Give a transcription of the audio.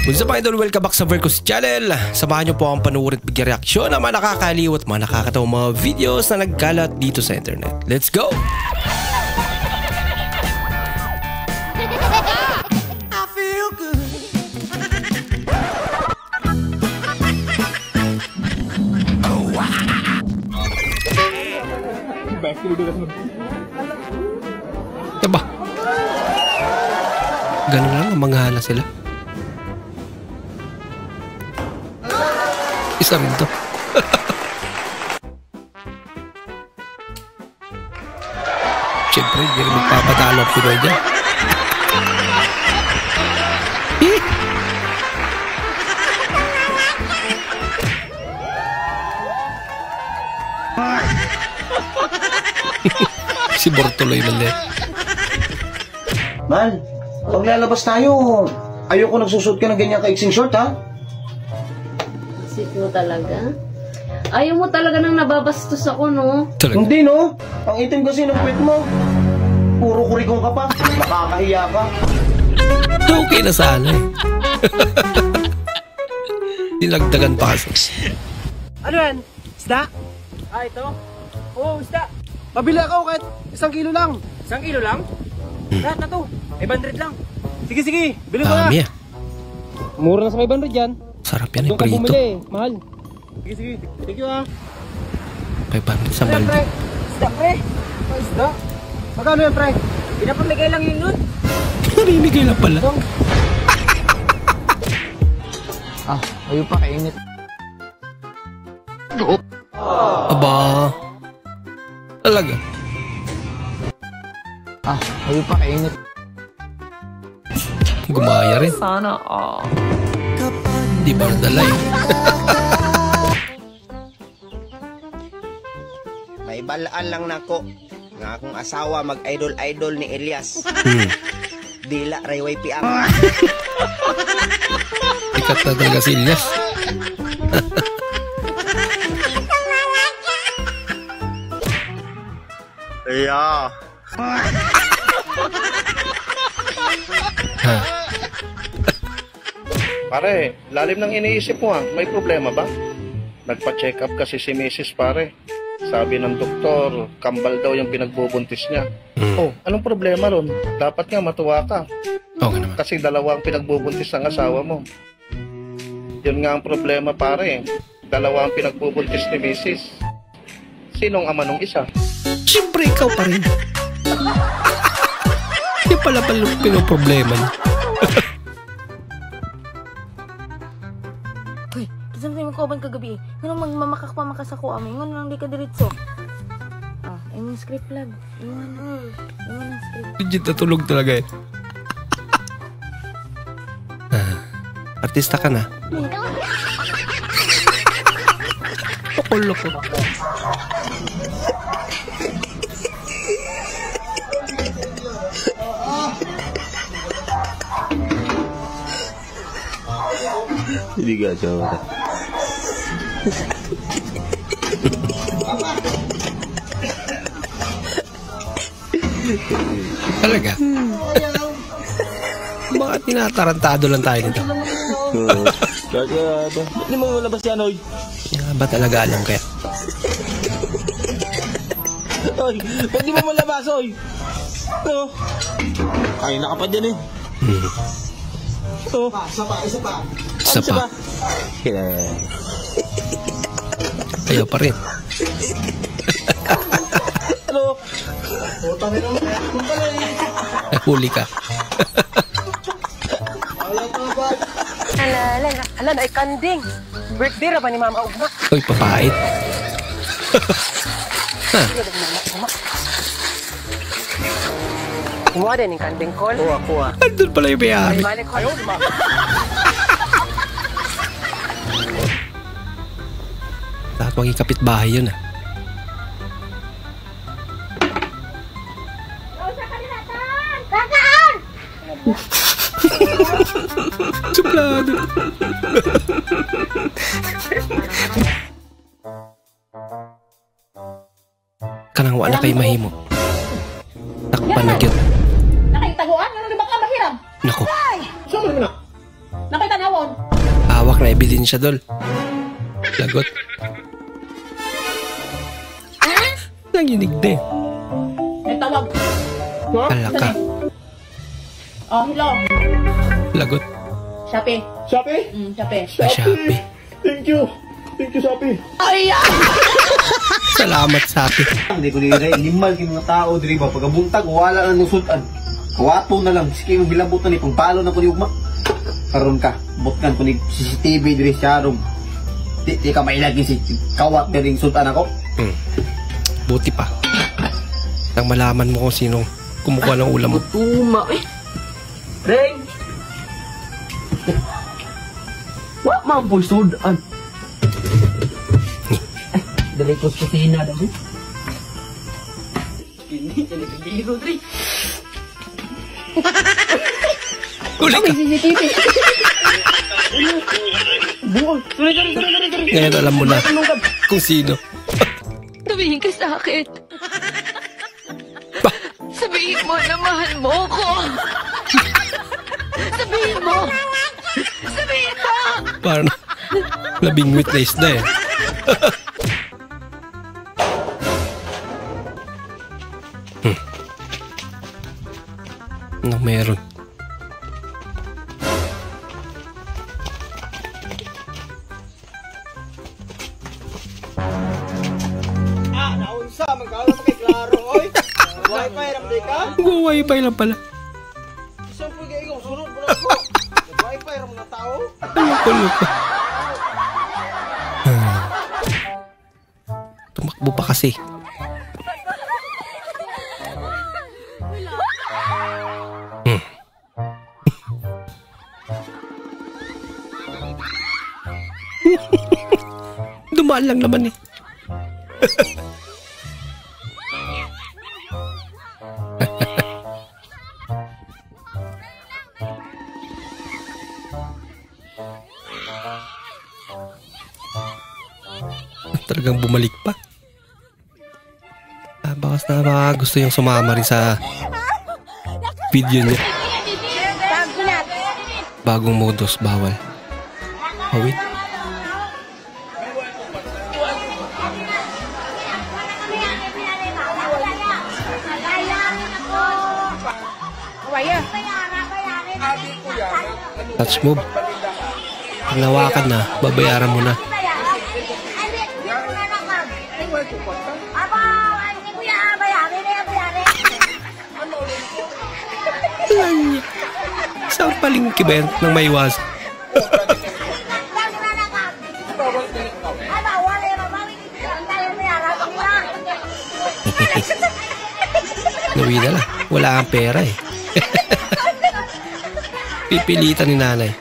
Kung sa mga idol, welcome back sa Vercos Channel. Samahan nyo po akong panuorin at bigyan reaksyon ng mga nakakaliw at mga nakakatawang mga videos na nagkalat dito sa internet. Let's go! I feel good. Oh, wow. Diba? Ganun lang, manghala sila. Isa rin to. Siyempre, hindi rin magpapatalo ang Pinoy dyan. Si Bortoloy man din. Mal, pag lalabas tayo, ayoko nagsusot ka ng ganyan kaiksing short, ha? Isip mo talaga? Ayaw mo talaga nang nababastos ako, no? Talaga. Hindi, no? Ang itim kasi ng kwet mo. Puro kurikong ka pa. Nakakahiya ka. Okay na sana eh. Dinagdagan pa kasi. Ano yan? Isda? Ah, ito? Oo, isda. Pabili ako kahit 1 kilo lang. 1 kilo lang? Lahat na to. 500 lang. Sige, sige. Bilhin ko na. Dami ah. Mura na sa 500 yan. Sarap yan eh, Doon ka prito. bumili. Mahal. Sige, sige. Thank you, ah. 500 sa Ano yan, pre? balde. Isda, pre. Oh, isda. Magkano yan, pre? Pinapamigay lang yun nun. Narimigay na pala. Ah, ayaw pa kainit. Aba. Talaga. Ah, ayaw pa kainit. Gumaya rin. Sana all. Di ba dalay? May balaan lang nako nga akong asawa mag-idol-idol ni Elias. Dila rayway piang. Ikat na talaga si Elias. Yeah. Ha? Pare, lalim ng iniisip mo may problema ba? Nagpa-check up kasi si Mrs. pare. Sabi ng doktor, kambal daw yung pinagbubuntis niya. Oh, anong problema ron? Dapat nga matuwa ka. Okay naman. Kasi 2 ang pinagbubuntis ng asawa mo. Yun nga ang problema pare. 2 ang pinagbubuntis ni Mrs. Sinong ama nung isa? Siyempre ikaw pa rin. Yung pala pinoproblema niya. Uy, saan tayo magkauban kagabi? Ngunong magmamakak-pamakas ako amin. Ngunong lang di ka diretso. Ah, yung script lag. Iwan ang script. Legit natulog talaga eh. Artista ka na. Loko-loko. Hindi ka jowa. Talaga? Baka tinatarantado lang tayo nito. Hindi mo malabas yan, oy. Yan ba talaga alam kaya? Oy, hindi mo malabas, oy. No. Kaya na ka pa dyan eh. Oh. Isa pa. Ayaw pa rin. Ano? Huli ka. Ala, ay kanding. Birthday ra ba ni Mama Ugma? Uy, papait. Kumuha din yung kanding call. Kuha. Andun pala yung may-ari. Balik ko. Ayaw, di ba? Dapat maging kapitbahay yun ah. Suplado. Kanang wala kay mahimo. Takpan na gyud. Nakitaguan? Ano ba ka mahiram? Nako. Nakita na ako. May ebidensya, Dol. Lagot. Nanginig din. May tawag. Alaka. Oh, hello. Lagot. Shopee. Shopee? Shopee. Sa Shopee. Thank you. Thank you, Shopee. Salamat, Shopee. Hindi ko nilay. Limal yung mga tao, di ba? Pagkabuntag, wala na nusutan. Kawato na lang. Sige, yung hilabutan ni pangpalo na ko ni Ugma. Karoon ka. Butkan ko ni CCTV diri sa room. Di ka mailagi si kawat na rin sultan ako. Buti pa. Nang malaman mo kung sinong kumukuha ng ulam mo. Tuma eh. Reng. Wa man po sudan. Dali ko sa kusina daw. Kini dali ka biro dri. Huli ka. CCTV. Sorry. Ngayon alam mo na kung sino. Sabihin ka sa akin. Sabihin mo na mahal mo ako. Sabihin mo. Sabihin mo. Parang labing witness na eh. Ano meron? Naunsa, magkakaroon pa kay Claro, oy. Wi-Fi, ramday ka? Wi-Fi lang pala. Isang pagay ikaw, sunod mo na ako. Wi-Fi, ram mga tao. Kulo pa. Tumakbo pa kasi. Dumaan lang naman eh. Talagang bumalik pa. Bakas na gusto yung sumama rin sa video niya. Bagong modus, bawal. Wait. Touch move. Pag nawakan na, babayaran mo na. Isang palingki ba yan ng maiwas? Nawi na lang. Wala kang pera eh. Pipilitan ni nanay.